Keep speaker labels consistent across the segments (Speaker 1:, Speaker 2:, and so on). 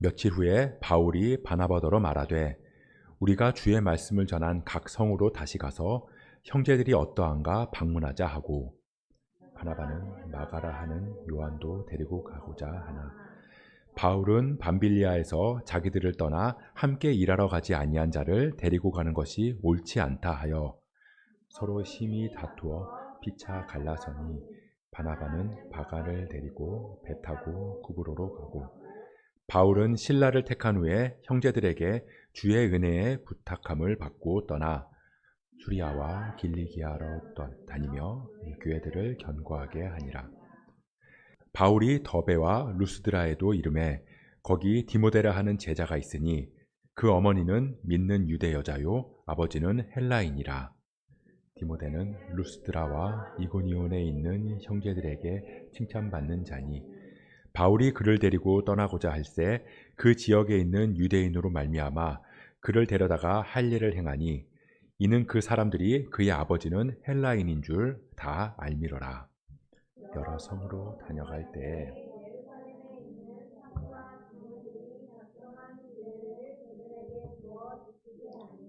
Speaker 1: 며칠 후에 바울이 바나바더러 말하되 우리가 주의 말씀을 전한 각 성으로 다시 가서 형제들이 어떠한가 방문하자 하고 바나바는 마가라 하는 요한도 데리고 가고자 하나 바울은 밤빌리아에서 자기들을 떠나 함께 일하러 가지 아니한 자를 데리고 가는 것이 옳지 않다 하여 서로 심히 다투어 피차 갈라서니 바나바는 바가를 데리고 배 타고 구브로로 가고 바울은 신라를 택한 후에 형제들에게 주의 은혜에 부탁함을 받고 떠나 수리아와 길리기아로 다니며 교회들을 견고하게 하니라. 바울이 더베와 루스드라에도 이르매 거기 디모데라 하는 제자가 있으니 그 어머니는 믿는 유대 여자요 아버지는 헬라인이라. 디모데는 루스드라와 이고니온에 있는 형제들에게 칭찬받는 자니 바울이 그를 데리고 떠나고자 할새 그 지역에 있는 유대인으로 말미암아 그를 데려다가 할 일을 행하니 이는 그 사람들이 그의 아버지는 헬라인인 줄 다 알미러라. 여러 성으로 다녀갈 때에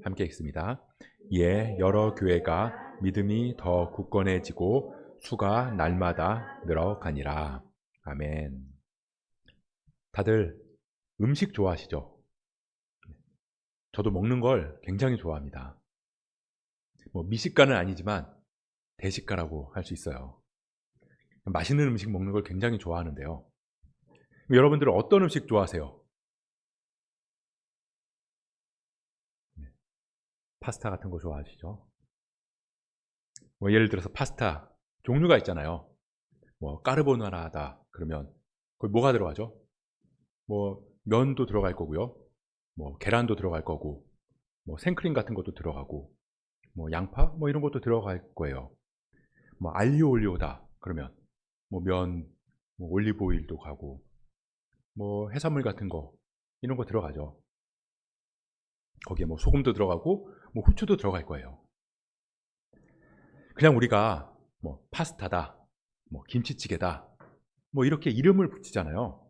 Speaker 1: 함께 읽습니다. 예, 여러 교회가 믿음이 더 굳건해지고 수가 날마다 늘어가니라. 아멘. 다들 음식 좋아하시죠? 저도 먹는 걸 굉장히 좋아합니다. 미식가는 아니지만 대식가라고 할 수 있어요. 맛있는 음식 먹는 걸 굉장히 좋아하는데요. 여러분들은 어떤 음식 좋아하세요? 파스타 같은 거 좋아하시죠? 예를 들어서 파스타 종류가 있잖아요. 까르보나라다 그러면 거기 뭐가 들어가죠? 면도 들어갈 거고요. 계란도 들어갈 거고, 생크림 같은 것도 들어가고, 양파 이런 것도 들어갈 거예요. 알리오 올리오다 그러면 면, 올리브 오일도 가고, 해산물 같은 거 이런 거 들어가죠. 거기에 소금도 들어가고, 후추도 들어갈 거예요. 그냥 우리가 파스타다, 김치찌개다, 이렇게 이름을 붙이잖아요.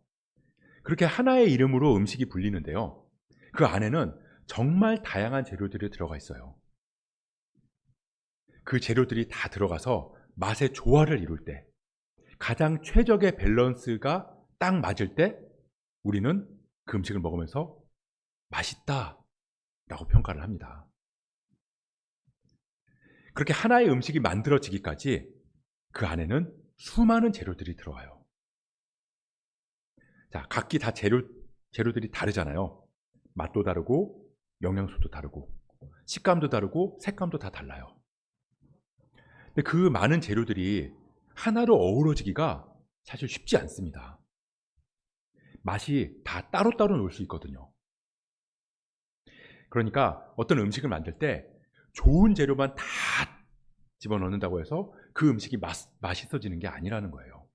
Speaker 1: 그렇게 하나의 이름으로 음식이 불리는데요. 그 안에는 정말 다양한 재료들이 들어가 있어요. 그 재료들이 다 들어가서 맛의 조화를 이룰 때, 가장 최적의 밸런스가 딱 맞을 때 우리는 그 음식을 먹으면서 맛있다 라고 평가를 합니다. 그렇게 하나의 음식이 만들어지기까지 그 안에는 수많은 재료들이 들어가요. 자, 각기 다 재료들이 다르잖아요. 맛도 다르고 영양소도 다르고 식감도 다르고 색감도 다 달라요. 근데 그 많은 재료들이 하나로 어우러지기가 사실 쉽지 않습니다. 맛이 다 따로따로 놓을 수 있거든요. 그러니까 어떤 음식을 만들 때 좋은 재료만 다 집어넣는다고 해서 그 음식이 맛있어지는 게 아니라는 거예요.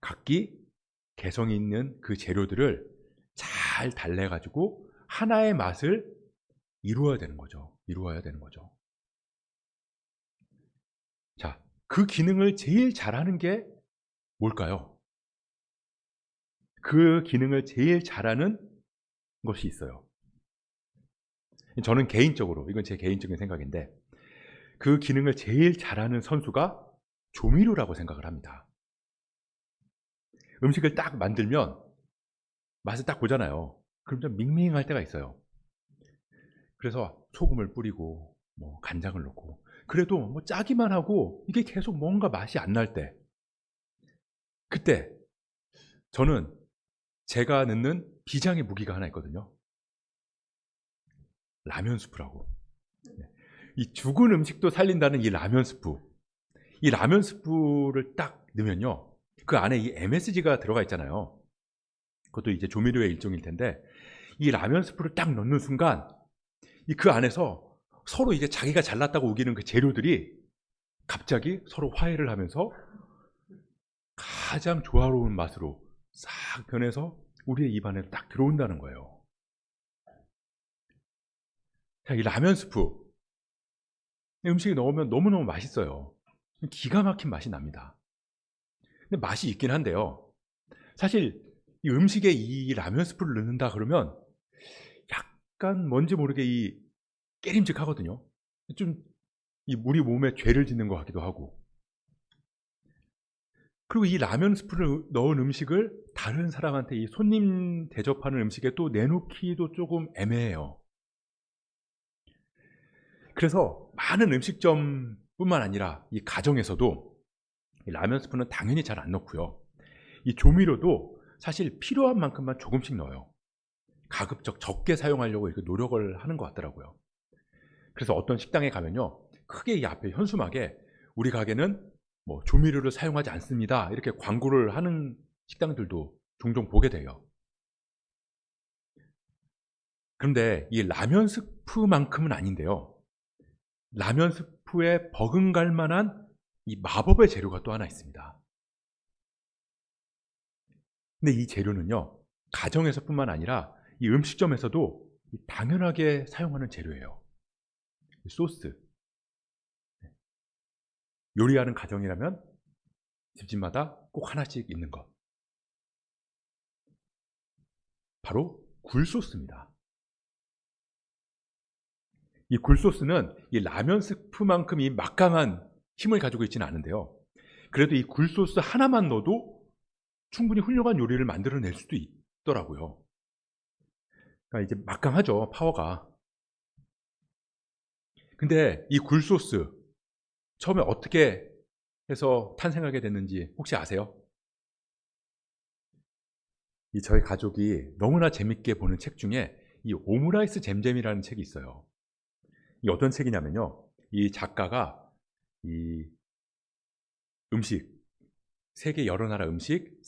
Speaker 1: 각기 개성이 있는 그 재료들을 잘 달래가지고 하나의 맛을 이루어야 되는 거죠. 자, 그 기능을 제일 잘하는 게 뭘까요? 그 기능을 제일 잘하는 것이 있어요. 저는 개인적으로, 이건 제 개인적인 생각인데, 그 기능을 제일 잘하는 선수가 조미료라고 생각을 합니다. 음식을 딱 만들면 맛을 딱 보잖아요. 그럼 좀 밍밍할 때가 있어요. 그래서 소금을 뿌리고 간장을 넣고 그래도 짜기만 하고 이게 계속 뭔가 맛이 안 날 때, 그때 저는 제가 넣는 비장의 무기가 하나 있거든요. 라면 스프라고. 이 죽은 음식도 살린다는 이 라면 스프. 이 라면 스프를 딱 넣으면요, 그 안에 이 MSG가 들어가 있잖아요. 그것도 이제 조미료의 일종일 텐데, 이 라면 스프를 딱 넣는 순간 그 안에서 서로 이제 자기가 잘났다고 우기는 그 재료들이 갑자기 서로 화해를 하면서 가장 조화로운 맛으로 싹 변해서 우리의 입안에 딱 들어온다는 거예요. 자, 이 라면 스프 음식에 넣으면 너무너무 맛있어요. 기가 막힌 맛이 납니다. 근데 맛이 있긴 한데요, 사실 이 음식에 이 라면 스프를 넣는다 그러면 약간 뭔지 모르게 이 깨림직하거든요. 좀 이 우리 몸에 죄를 짓는 것 같기도 하고. 그리고 이 라면 스프를 넣은 음식을 다른 사람한테 이 손님 대접하는 음식에 또 내놓기도 조금 애매해요. 그래서 많은 음식점뿐만 아니라 이 가정에서도 이 라면 스프는 당연히 잘 안 넣고요. 이 조미료도 사실 필요한 만큼만 조금씩 넣어요. 가급적 적게 사용하려고 이렇게 노력을 하는 것 같더라고요. 그래서 어떤 식당에 가면요, 크게 이 앞에 현수막에 우리 가게는 뭐 조미료를 사용하지 않습니다, 이렇게 광고를 하는 식당들도 종종 보게 돼요. 그런데 이 라면 스프만큼은 아닌데요, 라면 스프에 버금갈 만한 이 마법의 재료가 또 하나 있습니다. 근데 이 재료는요, 가정에서뿐만 아니라 이 음식점에서도 당연하게 사용하는 재료예요. 소스. 요리하는 가정이라면 집집마다 꼭 하나씩 있는 것. 바로 굴소스입니다. 이 굴소스는 이 라면 스프만큼 이 막강한 힘을 가지고 있지는 않은데요, 그래도 이 굴소스 하나만 넣어도 충분히 훌륭한 요리를 만들어낼 수도 있더라고요. 그러니까 이제 막강하죠, 파워가. 근데 이 굴소스 처음에 어떻게 해서 탄생하게 됐는지 혹시 아세요? 이 저희 가족이 너무나 재밌게 보는 책 중에 이 오므라이스 잼잼이라는 책이 있어요. 이 어떤 책이냐면요, 이 작가가 이 음식, 세계 여러 나라 음식,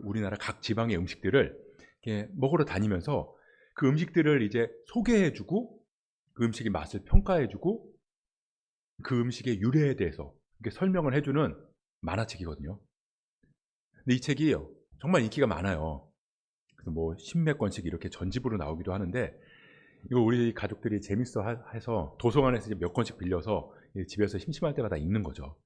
Speaker 1: 우리나라 각 지방의 음식들을 이렇게 먹으러 다니면서 그 음식들을 이제 소개해주고 그 음식의 맛을 평가해주고 그 음식의 유래에 대해서 이렇게 설명을 해주는 만화책이거든요. 근데 이 책이 정말 인기가 많아요. 그래서 뭐 십몇 권씩 이렇게 전집으로 나오기도 하는데, 이거 우리 가족들이 재밌어 해서 도서관에서 이제 몇 권씩 빌려서 집에서 심심할 때마다 읽는 거죠.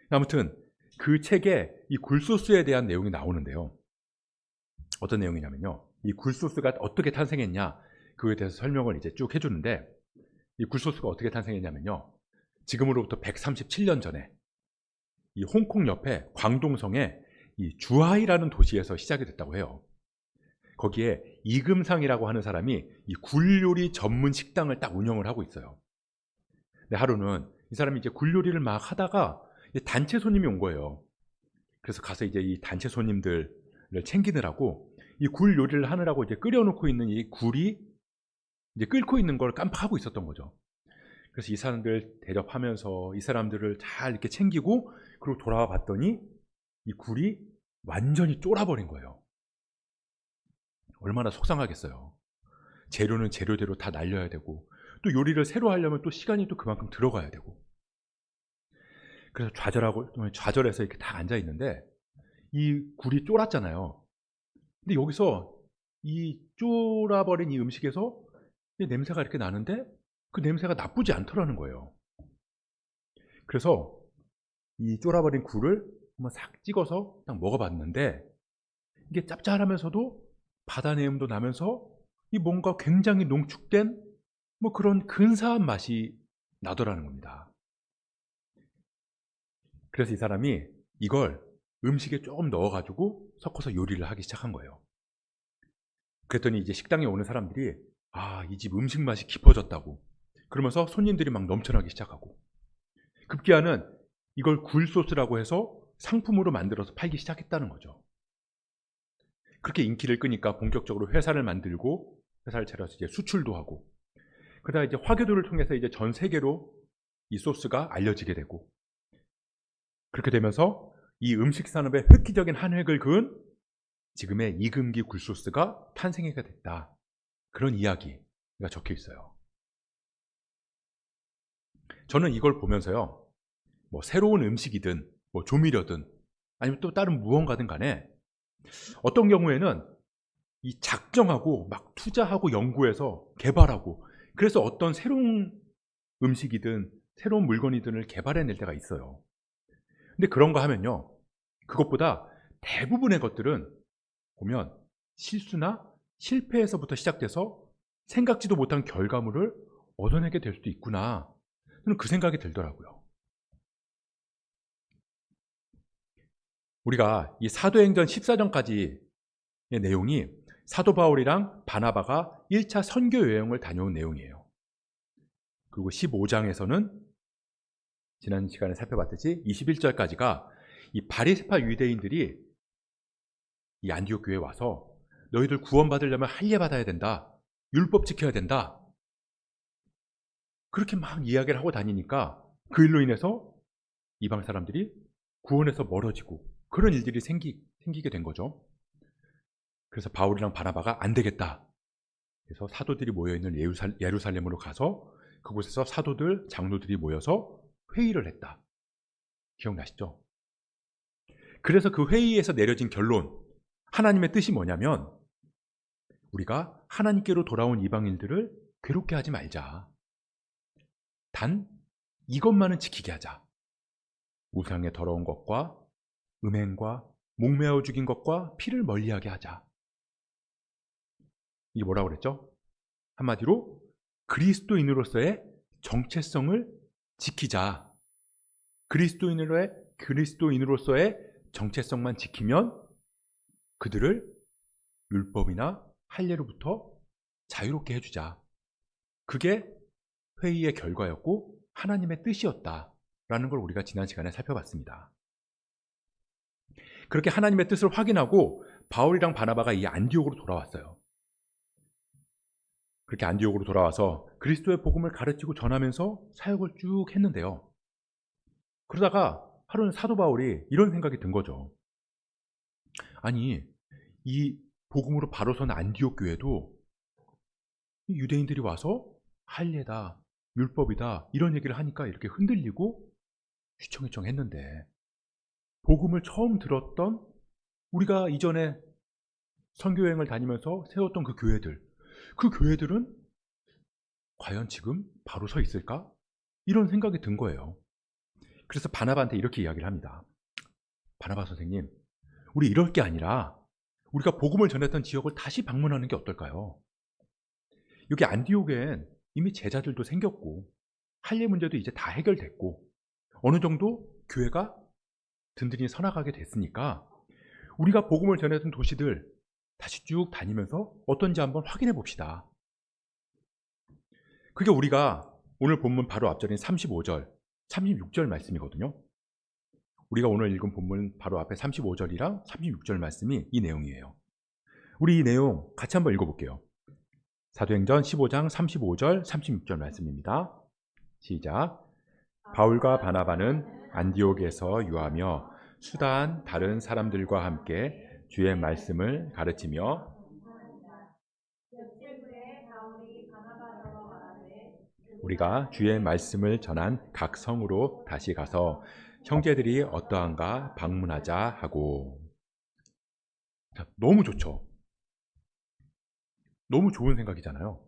Speaker 1: 아무튼 그 책에 이 굴소스에 대한 내용이 나오는데요, 어떤 내용이냐면요, 이 굴소스가 어떻게 탄생했냐, 그거에 대해서 설명을 이제 쭉 해주는데, 이 굴소스가 어떻게 탄생했냐면요, 지금으로부터 137년 전에 이 홍콩 옆에 광동성에 이 주하이라는 도시에서 시작이 됐다고 해요. 거기에 이금상이라고 하는 사람이 이 굴 요리 전문 식당을 딱 운영을 하고 있어요. 근데 하루는 이 사람이 이제 굴 요리를 막 하다가 단체 손님이 온 거예요. 그래서 가서 이제 이 단체 손님들을 챙기느라고 이 굴 요리를 하느라고 이제 끓여놓고 있는 이 굴이 이제 끓고 있는 걸 깜빡하고 있었던 거죠. 그래서 이 사람들 대접하면서 이 사람들을 잘 이렇게 챙기고 그리고 돌아와 봤더니 이 굴이 완전히 쫄아버린 거예요. 얼마나 속상하겠어요. 재료는 재료대로 다 날려야 되고 또 요리를 새로 하려면 또 시간이 또 그만큼 들어가야 되고, 그래서 좌절해서 이렇게 다 앉아 있는데 이 굴이 쫄았잖아요. 근데 여기서 이 쫄아버린 이 음식에서 냄새가 이렇게 나는데 그 냄새가 나쁘지 않더라는 거예요. 그래서 이 쫄아버린 굴을 한번 싹 찍어서 딱 먹어봤는데 이게 짭짤하면서도 바다 내음도 나면서 이 뭔가 굉장히 농축된 뭐 그런 근사한 맛이 나더라는 겁니다. 그래서 이 사람이 이걸 음식에 조금 넣어가지고 섞어서 요리를 하기 시작한 거예요. 그랬더니 이제 식당에 오는 사람들이 이 집 음식 맛이 깊어졌다고 그러면서 손님들이 막 넘쳐나기 시작하고, 급기야는 이걸 굴소스라고 해서 상품으로 만들어서 팔기 시작했다는 거죠. 그렇게 인기를 끄니까 본격적으로 회사를 만들고 회사를 차려서 이제 수출도 하고, 그러다 이제 화교도를 통해서 이제 전 세계로 이 소스가 알려지게 되고, 그렇게 되면서 이 음식 산업에 획기적인 한 획을 그은 지금의 이금기 굴소스가 탄생하게 됐다. 그런 이야기가 적혀 있어요. 저는 이걸 보면서요, 뭐 새로운 음식이든 뭐 조미료든 아니면 또 다른 무언가든 간에 어떤 경우에는 이 작정하고 막 투자하고 연구해서 개발하고 그래서 어떤 새로운 음식이든 새로운 물건이든을 개발해낼 때가 있어요. 근데 그런 거 하면요, 그것보다 대부분의 것들은 보면 실수나 실패에서부터 시작돼서 생각지도 못한 결과물을 얻어내게 될 수도 있구나. 저는 그 생각이 들더라고요. 우리가 이 사도행전 14장까지의 내용이 사도 바울이랑 바나바가 1차 선교 여행을 다녀온 내용이에요. 그리고 15장에서는 지난 시간에 살펴봤듯이 21절까지가 이 바리새파 유대인들이 이 안디옥 교회에 와서 너희들 구원받으려면 할례 받아야 된다. 율법 지켜야 된다. 그렇게 막 이야기를 하고 다니니까 그 일로 인해서 이방 사람들이 구원에서 멀어지고 그런 일들이 생기게 된 거죠. 그래서 바울이랑 바나바가 안 되겠다. 그래서 사도들이 모여있는 예루살렘으로 가서 그곳에서 사도들, 장로들이 모여서 회의를 했다. 기억나시죠? 그래서 그 회의에서 내려진 결론, 하나님의 뜻이 뭐냐면 우리가 하나님께로 돌아온 이방인들을 괴롭게 하지 말자. 단 이것만은 지키게 하자. 우상의 더러운 것과 음행과 목매어 죽인 것과 피를 멀리하게 하자. 이게 뭐라고 그랬죠? 한마디로 그리스도인으로서의 정체성을 지키자. 그리스도인으로서의 정체성만 지키면 그들을 율법이나 할례로부터 자유롭게 해주자. 그게 회의의 결과였고 하나님의 뜻이었다라는 걸 우리가 지난 시간에 살펴봤습니다. 그렇게 하나님의 뜻을 확인하고 바울이랑 바나바가 이 안디옥으로 돌아왔어요. 그렇게 안디옥으로 돌아와서 그리스도의 복음을 가르치고 전하면서 사역을 쭉 했는데요. 그러다가 하루는 사도 바울이 이런 생각이 든 거죠. 아니, 이 복음으로 바로 선 안디옥 교회도 유대인들이 와서 할례다, 율법이다 이런 얘기를 하니까 이렇게 흔들리고 휘청휘청 했는데 복음을 처음 들었던 우리가 이전에 선교여행을 다니면서 세웠던 그 교회들은 과연 지금 바로 서 있을까? 이런 생각이 든 거예요. 그래서 바나바한테 이렇게 이야기를 합니다. 바나바 선생님, 우리 이럴 게 아니라 우리가 복음을 전했던 지역을 다시 방문하는 게 어떨까요? 여기 안디옥엔 이미 제자들도 생겼고 할례 문제도 이제 다 해결됐고 어느 정도 교회가 든든히 서나가게 됐으니까 우리가 복음을 전했던 도시들 다시 쭉 다니면서 어떤지 한번 확인해 봅시다. 그게 우리가 오늘 본문 바로 앞절인 35절, 36절 말씀이거든요. 우리가 오늘 읽은 본문 바로 앞에 35절이랑 36절 말씀이 이 내용이에요. 우리 이 내용 같이 한번 읽어볼게요. 사도행전 15장 35절, 36절 말씀입니다. 시작. 바울과 바나바는 안디옥에서 유하며 수다한 다른 사람들과 함께 주의 말씀을 가르치며 우리가 주의 말씀을 전한 각 성으로 다시 가서 형제들이 어떠한가 방문하자 하고. 자, 너무 좋죠. 너무 좋은 생각이잖아요.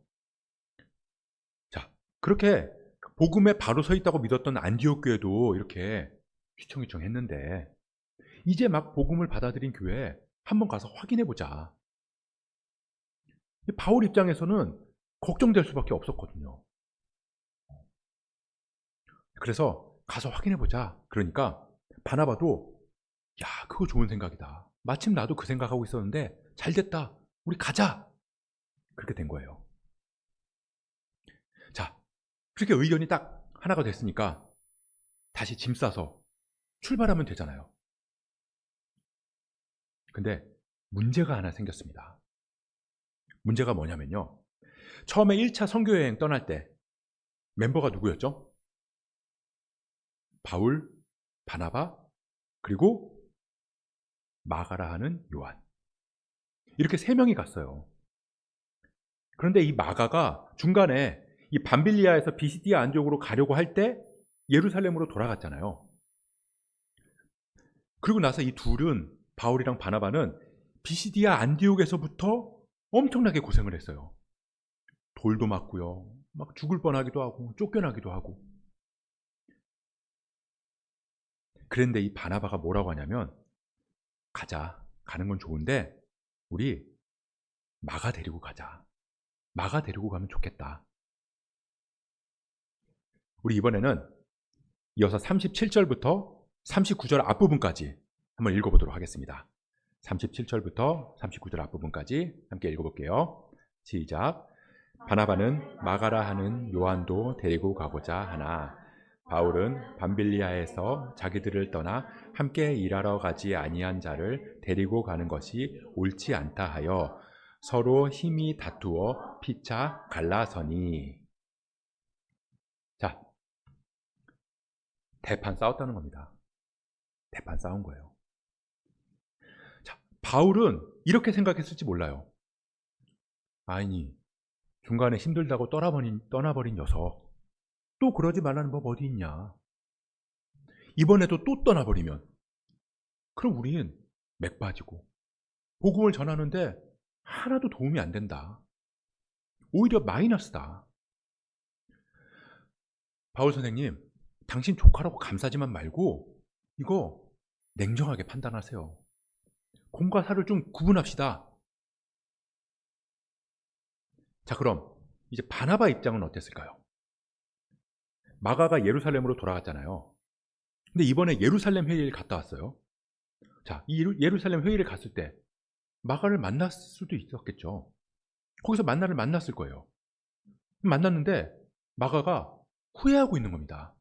Speaker 1: 자, 그렇게 복음에 바로 서 있다고 믿었던 안디옥 교회도 이렇게 휘청휘청 했는데 이제 막 복음을 받아들인 교회 한번 가서 확인해 보자. 바울 입장에서는 걱정될 수밖에 없었거든요. 그래서 가서 확인해 보자. 그러니까 바나바도 야, 그거 좋은 생각이다. 마침 나도 그 생각하고 있었는데 잘 됐다. 우리 가자. 그렇게 된 거예요. 자, 그렇게 의견이 딱 하나가 됐으니까 다시 짐 싸서 출발하면 되잖아요. 근데 문제가 하나 생겼습니다. 문제가 뭐냐면요. 처음에 1차 선교여행 떠날 때 멤버가 누구였죠? 바울, 바나바, 그리고 마가라 하는 요한. 이렇게 3명이 갔어요. 그런데 이 마가가 중간에 이 밤빌리아에서 비시디아 안쪽으로 가려고 할 때 예루살렘으로 돌아갔잖아요. 그리고 나서 이 둘은 바울이랑 바나바는 비시디아 안디옥에서부터 엄청나게 고생을 했어요. 돌도 맞고요. 막 죽을 뻔하기도 하고 쫓겨나기도 하고. 그런데 이 바나바가 뭐라고 하냐면 가자. 가는 건 좋은데 우리 마가 데리고 가자. 마가 데리고 가면 좋겠다. 우리 이번에는 이어서 37절부터 39절 앞부분까지 한번 읽어보도록 하겠습니다. 37절부터 39절 앞부분까지 함께 읽어볼게요. 시작. 바나바는 마가라 하는 요한도 데리고 가고자 하나 바울은 밤빌리아에서 자기들을 떠나 함께 일하러 가지 아니한 자를 데리고 가는 것이 옳지 않다 하여 서로 힘이 다투어 피차 갈라서니. 자, 대판 싸웠다는 겁니다. 대판 싸운 거예요. 자, 바울은 이렇게 생각했을지 몰라요. 아니, 중간에 힘들다고 떠나버린 녀석, 또 그러지 말라는 법 어디 있냐. 이번에도 또 떠나버리면 그럼 우린 맥 빠지고 복음을 전하는데 하나도 도움이 안 된다. 오히려 마이너스다. 바울 선생님, 당신 조카라고 감싸지만 말고 이거 냉정하게 판단하세요. 공과 사를 좀 구분합시다. 자, 그럼 이제 바나바 입장은 어땠을까요? 마가가 예루살렘으로 돌아갔잖아요. 근데 이번에 예루살렘 회의를 갔다 왔어요. 자, 이 예루살렘 회의를 갔을 때 마가를 만날 수도 있었겠죠. 거기서 만났을 거예요. 만났는데 마가가 후회하고 있는 겁니다.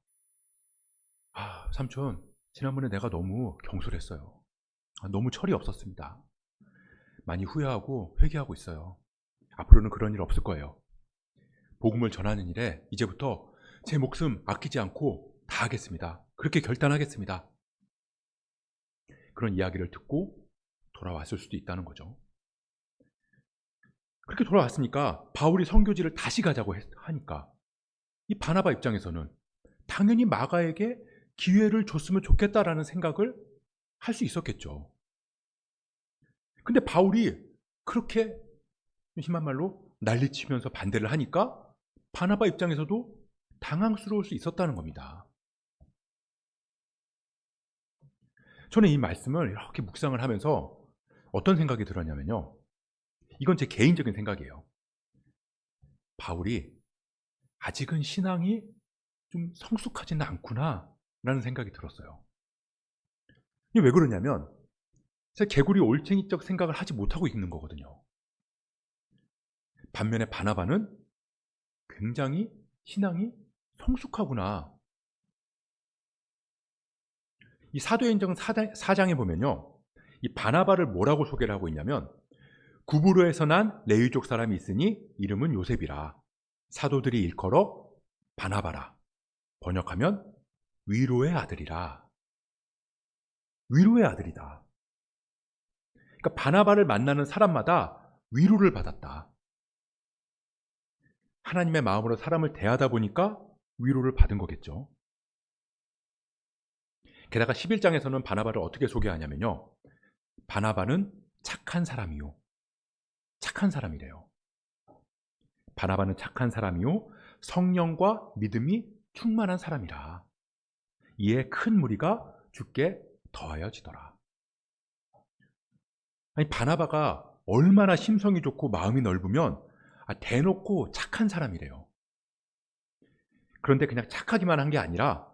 Speaker 1: 아, 삼촌, 지난번에 내가 너무 경솔했어요. 너무 철이 없었습니다. 많이 후회하고 회개하고 있어요. 앞으로는 그런 일 없을 거예요. 복음을 전하는 일에 이제부터 제 목숨 아끼지 않고 다 하겠습니다. 그렇게 결단하겠습니다. 그런 이야기를 듣고 돌아왔을 수도 있다는 거죠. 그렇게 돌아왔으니까 바울이 선교지를 다시 가자고 하니까 이 바나바 입장에서는 당연히 마가에게 기회를 줬으면 좋겠다라는 생각을 할 수 있었겠죠. 근데 바울이 그렇게 심한 말로 난리치면서 반대를 하니까 바나바 입장에서도 당황스러울 수 있었다는 겁니다. 저는 이 말씀을 이렇게 묵상을 하면서 어떤 생각이 들었냐면요. 이건 제 개인적인 생각이에요. 바울이 아직은 신앙이 좀 성숙하지는 않구나 라는 생각이 들었어요. 이게 왜 그러냐면 제가 개구리 올챙이적 생각을 하지 못하고 있는 거거든요. 반면에 바나바는 굉장히 신앙이 성숙하구나. 이 사도행전 4장에 보면요, 이 바나바를 뭐라고 소개를 하고 있냐면 구브로에서 난 레위족 사람이 있으니 이름은 요셉이라. 사도들이 일컬어 바나바라. 번역하면 위로의 아들이라. 위로의 아들이다. 그러니까 바나바를 만나는 사람마다 위로를 받았다. 하나님의 마음으로 사람을 대하다 보니까 위로를 받은 거겠죠. 게다가 11장에서는 바나바를 어떻게 소개하냐면요, 바나바는 착한 사람이요. 착한 사람이래요. 바나바는 착한 사람이요 성령과 믿음이 충만한 사람이라. 이에 큰 무리가 주께 더하여지더라. 아니, 바나바가 얼마나 심성이 좋고 마음이 넓으면 대놓고 착한 사람이래요. 그런데 그냥 착하기만 한 게 아니라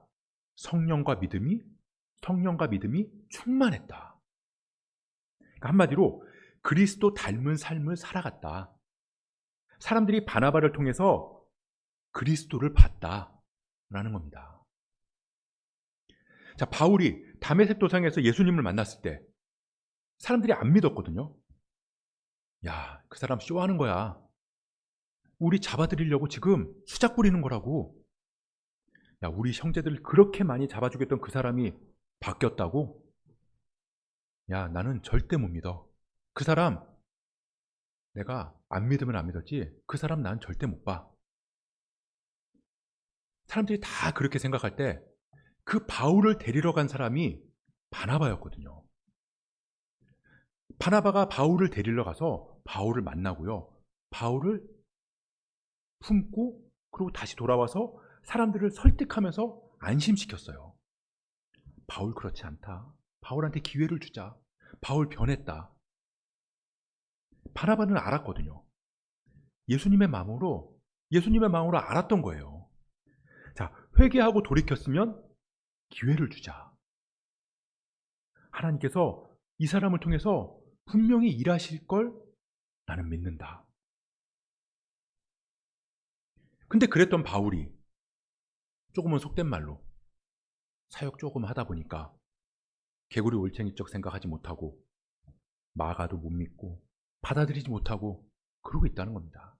Speaker 1: 성령과 믿음이 충만했다. 그러니까 한마디로 그리스도 닮은 삶을 살아갔다. 사람들이 바나바를 통해서 그리스도를 봤다라는 겁니다. 자, 바울이 다메섹 도상에서 예수님을 만났을 때 사람들이 안 믿었거든요. 야, 그 사람 쇼하는 거야. 우리 잡아들이려고 지금 수작 부리는 거라고. 야, 우리 형제들 그렇게 많이 잡아주겠던 그 사람이 바뀌었다고? 야, 나는 절대 못 믿어. 그 사람 내가 안 믿으면 안 믿었지 그 사람 난 절대 못 봐. 사람들이 다 그렇게 생각할 때 그 바울을 데리러 간 사람이 바나바였거든요. 바나바가 바울을 데리러 가서 바울을 만나고요, 바울을 품고 그리고 다시 돌아와서 사람들을 설득하면서 안심시켰어요. 바울 그렇지 않다. 바울한테 기회를 주자. 바울 변했다. 바나바는 알았거든요. 예수님의 마음으로 알았던 거예요. 자, 회개하고 돌이켰으면 기회를 주자. 하나님께서 이 사람을 통해서 분명히 일하실 걸 나는 믿는다. 근데 그랬던 바울이 조금은 속된 말로 사역 조금 하다 보니까 개구리 올챙이적 생각하지 못하고 마가도 못 믿고 받아들이지 못하고 그러고 있다는 겁니다.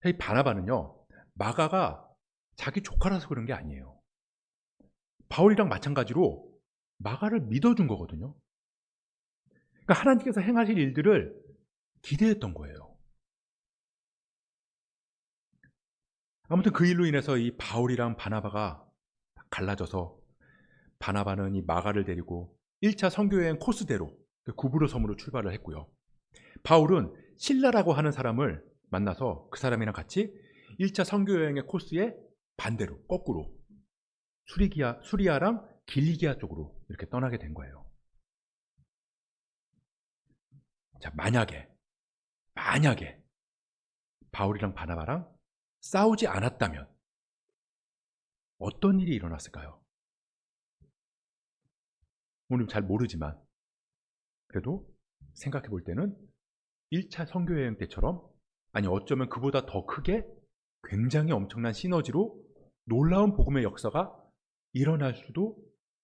Speaker 1: 이 바나바는요, 마가가 자기 조카라서 그런 게 아니에요. 바울이랑 마찬가지로 마가를 믿어준 거거든요. 그러니까 하나님께서 행하실 일들을 기대했던 거예요. 아무튼 그 일로 인해서 이 바울이랑 바나바가 갈라져서 바나바는 이 마가를 데리고 1차 선교여행 코스대로 구브로 섬으로 출발을 했고요. 바울은 실라라고 하는 사람을 만나서 그 사람이랑 같이 1차 선교여행의 코스에 반대로 거꾸로 수리아랑 길리기아 쪽으로 이렇게 떠나게 된 거예요. 자, 만약에 바울이랑 바나바랑 싸우지 않았다면 어떤 일이 일어났을까요? 오늘 잘 모르지만 그래도 생각해 볼 때는 1차 선교여행 때처럼, 아니 어쩌면 그보다 더 크게 굉장히 엄청난 시너지로 놀라운 복음의 역사가 일어날 수도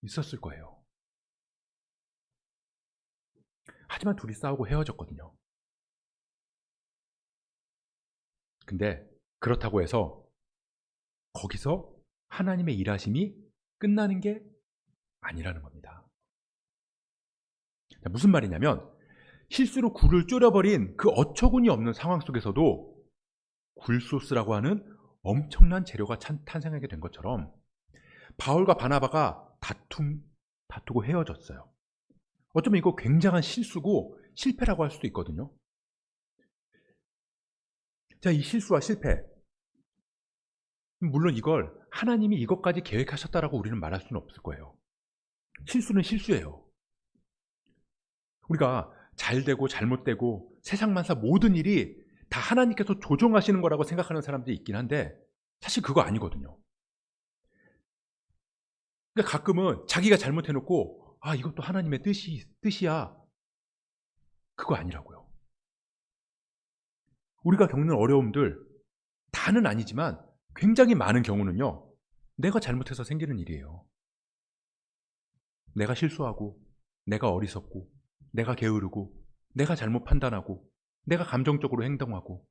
Speaker 1: 있었을 거예요. 하지만 둘이 싸우고 헤어졌거든요. 근데 그렇다고 해서 거기서 하나님의 일하심이 끝나는 게 아니라는 겁니다. 무슨 말이냐면 실수로 굴을 졸여버린 그 어처구니 없는 상황 속에서도 굴소스라고 하는 엄청난 재료가 탄생하게 된 것처럼 바울과 바나바가 다투고 헤어졌어요. 어쩌면 이거 굉장한 실수고 실패라고 할 수도 있거든요. 자, 이 실수와 실패, 물론 이걸 하나님이 이것까지 계획하셨다라고 우리는 말할 수는 없을 거예요. 실수는 실수예요. 우리가 잘되고 잘못되고 세상 만사 모든 일이 다 하나님께서 조종하시는 거라고 생각하는 사람들이 있긴 한데 사실 그거 아니거든요. 그러니까 가끔은 자기가 잘못해놓고 이것도 하나님의 뜻이야. 그거 아니라고요. 우리가 겪는 어려움들 다는 아니지만 굉장히 많은 경우는요, 내가 잘못해서 생기는 일이에요. 내가 실수하고, 내가 어리석고, 내가 게으르고, 내가 잘못 판단하고, 내가 감정적으로 행동하고,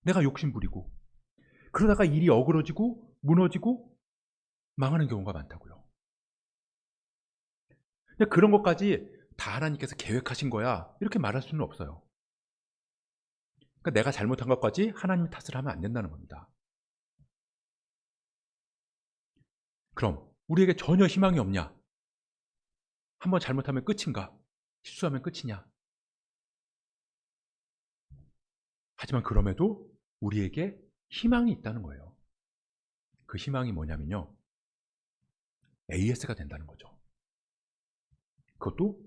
Speaker 1: 내가 욕심부리고, 그러다가 일이 어그러지고 무너지고 망하는 경우가 많다고요. 근데 그런 것까지 다 하나님께서 계획하신 거야 이렇게 말할 수는 없어요. 그러니까 내가 잘못한 것까지 하나님 탓을 하면 안 된다는 겁니다. 그럼 우리에게 전혀 희망이 없냐? 한번 잘못하면 끝인가? 실수하면 끝이냐? 하지만 그럼에도 우리에게 희망이 있다는 거예요. 그 희망이 뭐냐면요, AS가 된다는 거죠. 그것도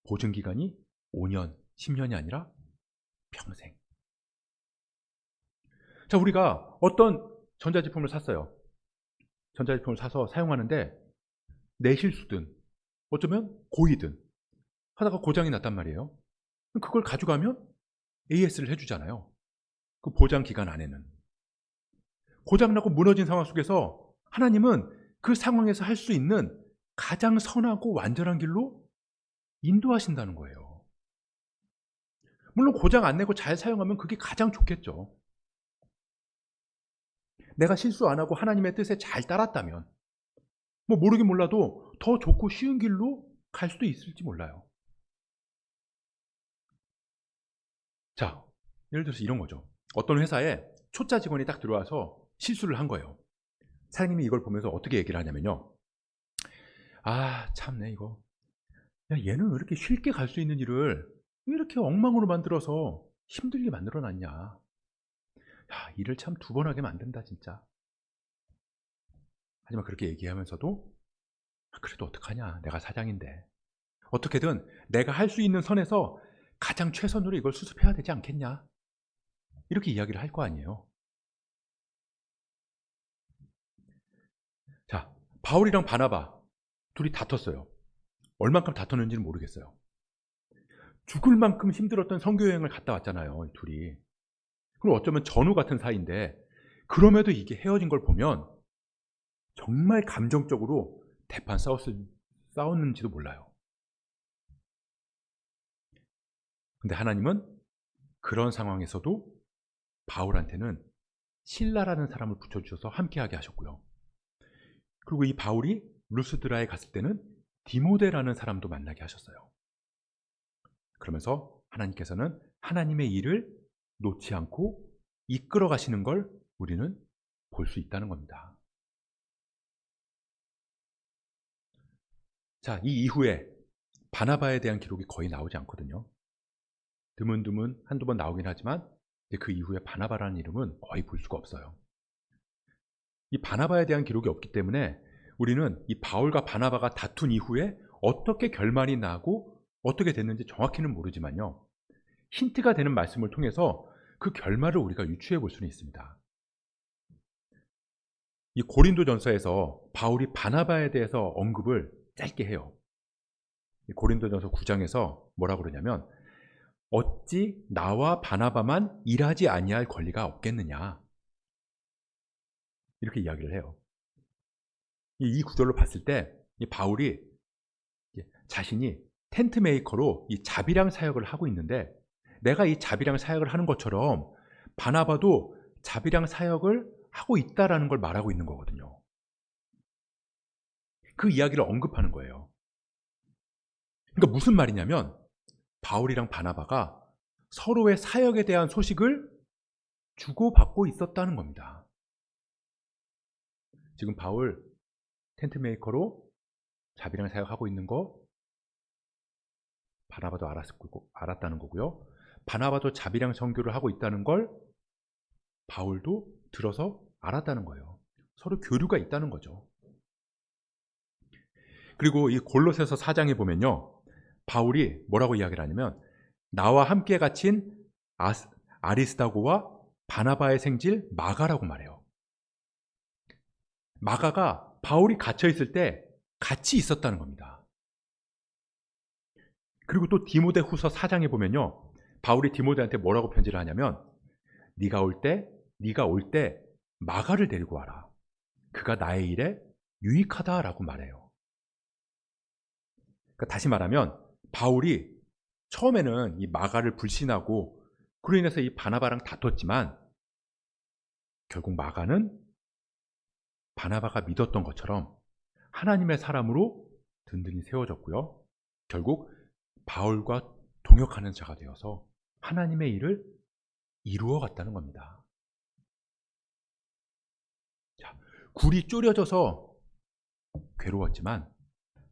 Speaker 1: 보증기간이 5년, 10년이 아니라 평생. 자, 우리가 어떤 전자제품을 샀어요. 전자제품을 사서 사용하는데 내 실수든 어쩌면 고의든 하다가 고장이 났단 말이에요. 그걸 가져가면 AS를 해주잖아요. 그 보장 기간 안에는. 고장나고 무너진 상황 속에서 하나님은 그 상황에서 할 수 있는 가장 선하고 완전한 길로 인도하신다는 거예요. 물론 고장 안 내고 잘 사용하면 그게 가장 좋겠죠. 내가 실수 안 하고 하나님의 뜻에 잘 따랐다면 모르긴 몰라도 더 좋고 쉬운 길로 갈 수도 있을지 몰라요. 자, 예를 들어서 이런 거죠. 어떤 회사에 초짜 직원이 딱 들어와서 실수를 한 거예요. 사장님이 이걸 보면서 어떻게 얘기를 하냐면요, 참네 이거, 야, 얘는 왜 이렇게 쉽게 갈 수 있는 일을 왜 이렇게 엉망으로 만들어서 힘들게 만들어놨냐. 야, 일을 참 2번 하게 만든다 진짜. 하지만 그렇게 얘기하면서도 그래도 어떡하냐, 내가 사장인데 어떻게든 내가 할 수 있는 선에서 가장 최선으로 이걸 수습해야 되지 않겠냐, 이렇게 이야기를 할 거 아니에요. 자, 바울이랑 바나바 둘이 다퉜어요. 얼만큼 다퉜는지는 모르겠어요. 죽을 만큼 힘들었던 선교 여행을 갔다 왔잖아요, 이 둘이. 그리고 어쩌면 전우 같은 사이인데, 그럼에도 이게 헤어진 걸 보면 정말 감정적으로 대판 싸웠는지도 몰라요. 근데 하나님은 그런 상황에서도 바울한테는 실라라는 사람을 붙여주셔서 함께하게 하셨고요. 그리고 이 바울이 루스드라에 갔을 때는 디모데라는 사람도 만나게 하셨어요. 그러면서 하나님께서는 하나님의 일을 놓지 않고 이끌어 가시는 걸 우리는 볼 수 있다는 겁니다. 자, 이 이후에 바나바에 대한 기록이 거의 나오지 않거든요. 드문드문 한두 번 나오긴 하지만 그 이후에 바나바라는 이름은 거의 볼 수가 없어요. 이 바나바에 대한 기록이 없기 때문에 우리는 이 바울과 바나바가 다툰 이후에 어떻게 결말이 나고 어떻게 됐는지 정확히는 모르지만요, 힌트가 되는 말씀을 통해서 그 결말을 우리가 유추해 볼 수는 있습니다. 이 고린도전서에서 바울이 바나바에 대해서 언급을 짧게 해요. 고린도전서 9장에서 뭐라고 그러냐면, 어찌 나와 바나바만 일하지 아니할 권리가 없겠느냐, 이렇게 이야기를 해요. 이 구절로 봤을 때 이 바울이 자신이 텐트 메이커로 이 자비랑 사역을 하고 있는데, 내가 이 자비랑 사역을 하는 것처럼 바나바도 자비랑 사역을 하고 있다라는 걸 말하고 있는 거거든요. 그 이야기를 언급하는 거예요. 그러니까 무슨 말이냐면, 바울이랑 바나바가 서로의 사역에 대한 소식을 주고받고 있었다는 겁니다. 지금 바울 텐트 메이커로 자비랑 사역하고 있는 거 바나바도 알았다는 거고요. 바나바도 자비랑 선교를 하고 있다는 걸 바울도 들어서 알았다는 거예요. 서로 교류가 있다는 거죠. 그리고 이 골로새서 4장에 보면요, 바울이 뭐라고 이야기를 하냐면, 나와 함께 갇힌 아리스다고와 바나바의 생질 마가라고 말해요. 마가가 바울이 갇혀 있을 때 같이 있었다는 겁니다. 그리고 또 디모데 후서 4장에 보면요, 바울이 디모데한테 뭐라고 편지를 하냐면, 네가 올 때 마가를 데리고 와라. 그가 나의 일에 유익하다라고 말해요. 그러니까 다시 말하면 바울이 처음에는 이 마가를 불신하고 그로 인해서 이 바나바랑 다퉜지만, 결국 마가는 바나바가 믿었던 것처럼 하나님의 사람으로 든든히 세워졌고요. 결국 바울과 동역하는 자가 되어서 하나님의 일을 이루어 갔다는 겁니다. 자, 굴이 쪼려져서 괴로웠지만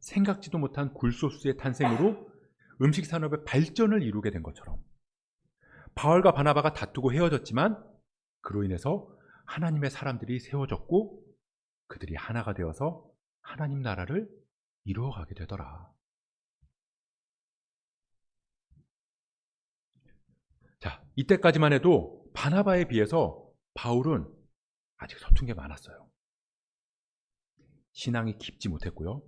Speaker 1: 생각지도 못한 굴소스의 탄생으로 음식 산업의 발전을 이루게 된 것처럼, 바울과 바나바가 다투고 헤어졌지만 그로 인해서 하나님의 사람들이 세워졌고 그들이 하나가 되어서 하나님 나라를 이루어가게 되더라. 자, 이때까지만 해도 바나바에 비해서 바울은 아직 서툰 게 많았어요. 신앙이 깊지 못했고요.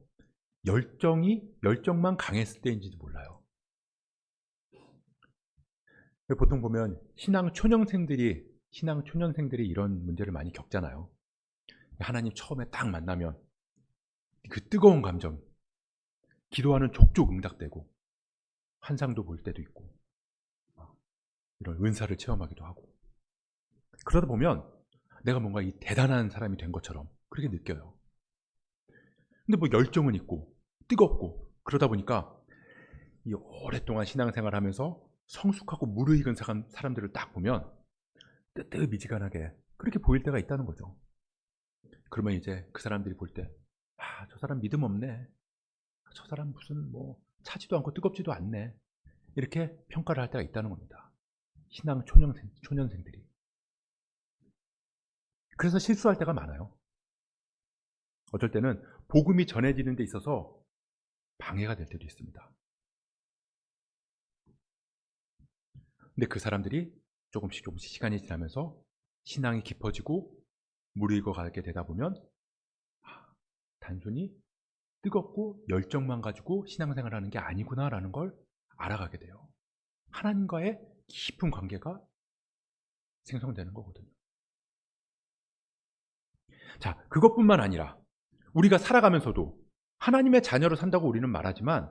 Speaker 1: 열정만 강했을 때인지도 몰라요. 보통 보면 신앙 초년생들이 이런 문제를 많이 겪잖아요. 하나님 처음에 딱 만나면 그 뜨거운 감정, 기도하는 족족 응답되고 환상도 볼 때도 있고 이런 은사를 체험하기도 하고, 그러다 보면 내가 뭔가 이 대단한 사람이 된 것처럼 그렇게 느껴요. 근데 뭐 열정은 있고 뜨겁고 그러다 보니까 이 오랫동안 신앙생활 하면서 성숙하고 무르익은 사람들을 딱 보면 뜨뜻미지근하게 그렇게 보일 때가 있다는 거죠. 그러면 이제 그 사람들이 볼 때, 저 사람 믿음 없네, 저 사람 무슨 뭐 차지도 않고 뜨겁지도 않네, 이렇게 평가를 할 때가 있다는 겁니다. 신앙 초년생들이. 그래서 실수할 때가 많아요. 어쩔 때는 복음이 전해지는 데 있어서 방해가 될 때도 있습니다. 근데 그 사람들이 조금씩 시간이 지나면서 신앙이 깊어지고 무르익어가게 되다 보면 단순히 뜨겁고 열정만 가지고 신앙생활을 하는 게 아니구나라는 걸 알아가게 돼요. 하나님과의 깊은 관계가 생성되는 거거든요. 자, 그것뿐만 아니라 우리가 살아가면서도 하나님의 자녀로 산다고 우리는 말하지만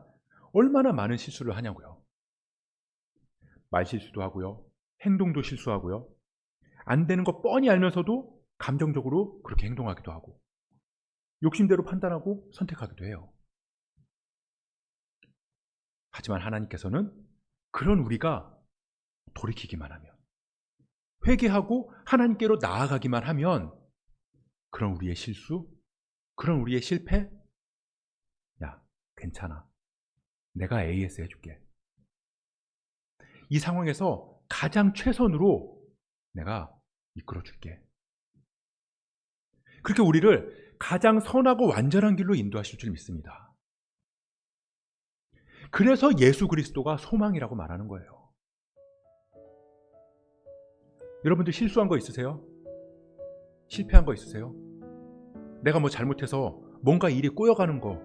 Speaker 1: 얼마나 많은 실수를 하냐고요. 말실수도 하고요. 행동도 실수하고요. 안 되는 거 뻔히 알면서도 감정적으로 그렇게 행동하기도 하고 욕심대로 판단하고 선택하기도 해요. 하지만 하나님께서는 그런 우리가 돌이키기만 하면, 회개하고 하나님께로 나아가기만 하면 그런 우리의 실수, 그런 우리의 실패, 야, 괜찮아. 내가 AS 해줄게. 이 상황에서 가장 최선으로 내가 이끌어줄게. 그렇게 우리를 가장 선하고 완전한 길로 인도하실 줄 믿습니다. 그래서 예수 그리스도가 소망이라고 말하는 거예요. 여러분들 실수한 거 있으세요? 실패한 거 있으세요? 내가 뭐 잘못해서 뭔가 일이 꼬여가는 거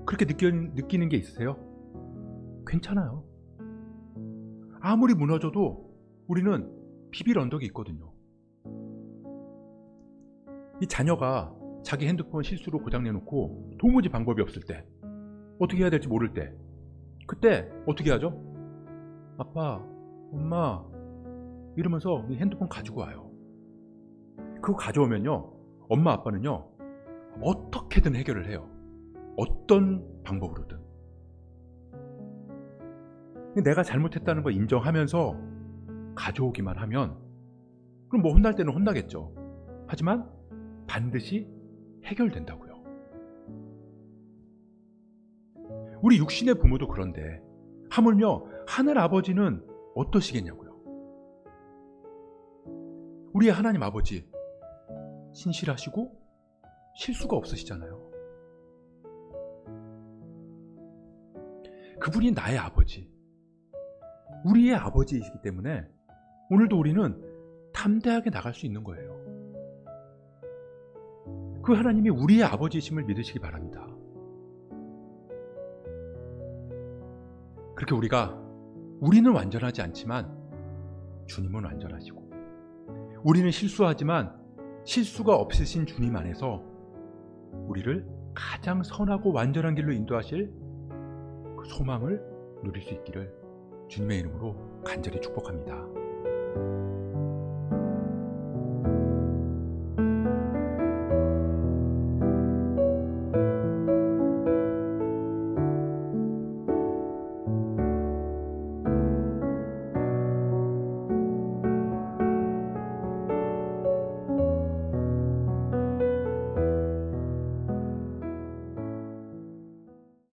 Speaker 1: 그렇게 느끼는 게 있으세요? 괜찮아요. 아무리 무너져도 우리는 비빌 언덕이 있거든요. 이 자녀가 자기 핸드폰 실수로 고장내놓고 도무지 방법이 없을 때, 어떻게 해야 될지 모를 때, 그때 어떻게 하죠? 아빠, 엄마 이러면서 이 핸드폰 가지고 와요. 그거 가져오면요, 엄마 아빠는요 어떻게든 해결을 해요. 어떤 방법으로든. 내가 잘못했다는 걸 인정하면서 가져오기만 하면, 그럼 뭐 혼날 때는 혼나겠죠. 하지만 반드시 해결된다고요. 우리 육신의 부모도 그런데 하물며 하늘 아버지는 어떠시겠냐고요. 우리의 하나님 아버지 신실하시고 실수가 없으시잖아요. 그분이 나의 아버지, 우리의 아버지이시기 때문에 오늘도 우리는 담대하게 나갈 수 있는 거예요. 그 하나님이 우리의 아버지이심을 믿으시기 바랍니다. 그렇게 우리는 완전하지 않지만 주님은 완전하시고, 우리는 실수하지만 실수가 없으신 주님 안에서 우리를 가장 선하고 완전한 길로 인도하실 그 소망을 누릴 수 있기를 주님의 이름으로 간절히 축복합니다.